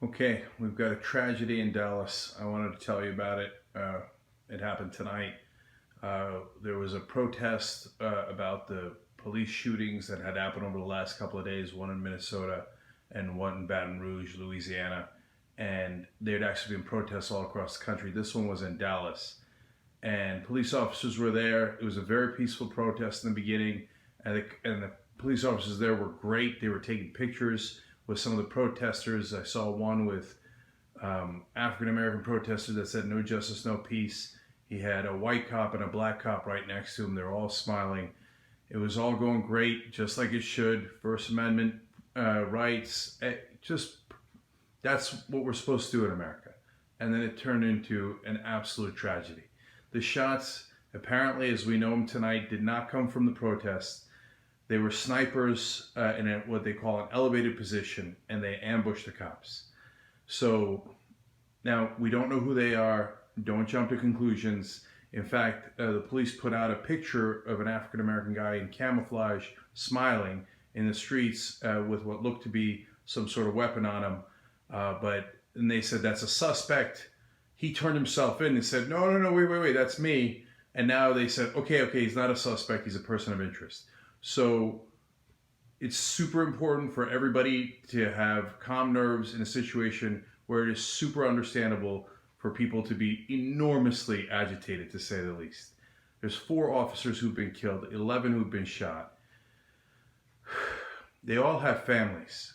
Okay, we've got a tragedy in Dallas. I wanted to tell you about it. It happened tonight. There was a protest about the police shootings that had happened over the last couple of days, one in Minnesota and one in Baton Rouge, Louisiana. And there had actually been protests all across the country. This one was in Dallas. And police officers were there. It was a very peaceful protest in the beginning. And the police officers there were great. They were taking pictures with some of the protesters. I saw one with African American protesters that said "No justice, no peace." He had a white cop and a black cop right next to him. They're all smiling. It was all going great, just like it should. First Amendment rights. Just that's what we're supposed to do in America. And then it turned into an absolute tragedy. The shots, apparently, as we know them tonight, did not come from the protests. They were snipers in what they call an elevated position, and they ambushed the cops. So now we don't know who they are. Don't jump to conclusions. In fact, the police put out a picture of an African American guy in camouflage, smiling in the streets with what looked to be some sort of weapon on him. And they said that's a suspect. He turned himself in and said, no, wait, that's me. And now they said, okay, he's not a suspect, he's a person of interest. So it's super important for everybody to have calm nerves in a situation where it is super understandable for people to be enormously agitated, to say the least. There's 4 officers who've been killed, 11 who've been shot. They all have families.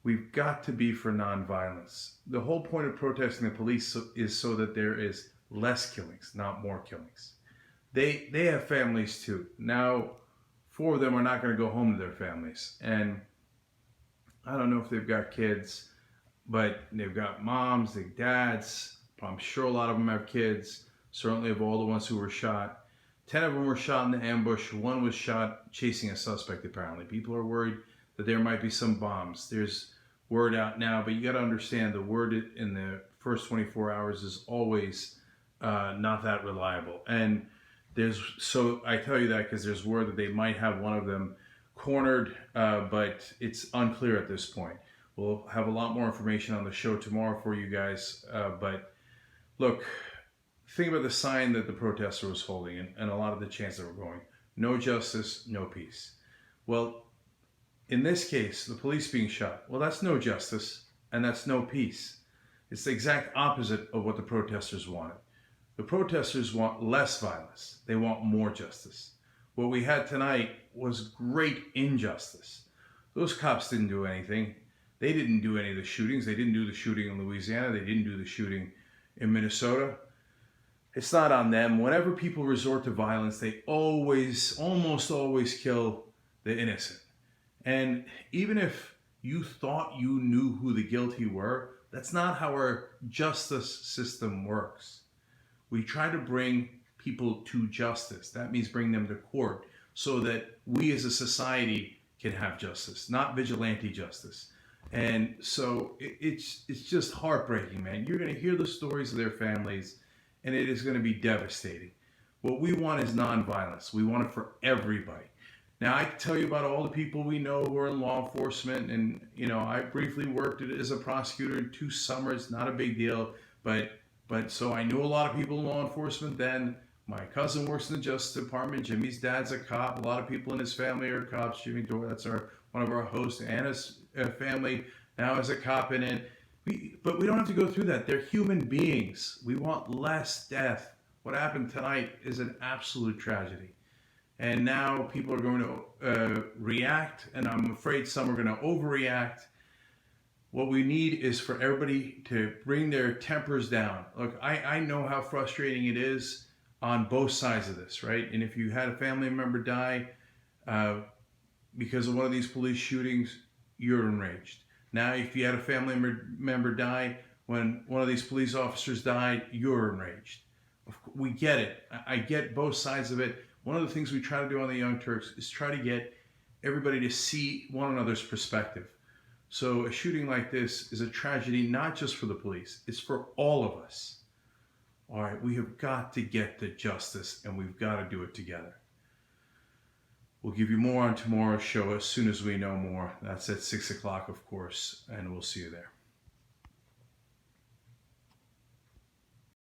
We've got to be for nonviolence. The whole point of protesting the police is so that there is less killings, not more killings. They have families too. Now, 4 of them are not going to go home to their families. And I don't know if they've got kids, but they've got moms, they've dads. I'm sure a lot of them have kids, certainly of all the ones who were shot. 10 of them were shot in the ambush. 1 was shot chasing a suspect, apparently. People are worried that there might be some bombs. There's word out now, but you got to understand the word in the first 24 hours is always not that reliable. And so I tell you that because there's word that they might have one of them cornered, but it's unclear at this point. We'll have a lot more information on the show tomorrow for you guys. But look, think about the sign that the protester was holding and a lot of the chants that were going. No justice, no peace. Well, in this case, the police being shot, well, that's no justice and that's no peace. It's the exact opposite of what the protesters wanted. The protesters want less violence. They want more justice. What we had tonight was great injustice. Those cops didn't do anything. They didn't do any of the shootings. They didn't do the shooting in Louisiana. They didn't do the shooting in Minnesota. It's not on them. Whenever people resort to violence, they almost always kill the innocent. And even if you thought you knew who the guilty were, that's not how our justice system works. We try to bring people to justice. That means bring them to court so that we as a society can have justice, not vigilante justice. And so it's just heartbreaking, man. You're going to hear the stories of their families, and it is going to be devastating. What we want is nonviolence. We want it for everybody. Now, I can tell you about all the people we know who are in law enforcement, and I briefly worked as a prosecutor in 2 summers. Not a big deal, but so I knew a lot of people in law enforcement then. My cousin works in the Justice Department. Jimmy's dad's a cop. A lot of people in his family are cops. Jimmy Dore, that's one of our hosts. Anna's family now is a cop in it. But we don't have to go through that. They're human beings. We want less death. What happened tonight is an absolute tragedy. And now people are going to react, and I'm afraid some are going to overreact. What we need is for everybody to bring their tempers down. Look, I know how frustrating it is on both sides of this, right? And if you had a family member die because of one of these police shootings, you're enraged. Now, if you had a family member die when one of these police officers died, you're enraged. We get it. I get both sides of it. One of the things we try to do on the Young Turks is try to get everybody to see one another's perspective. So a shooting like this is a tragedy, not just for the police, it's for all of us. All right, we have got to get to justice, and we've got to do it together. We'll give you more on tomorrow's show as soon as we know more. That's at 6 o'clock, of course, and we'll see you there.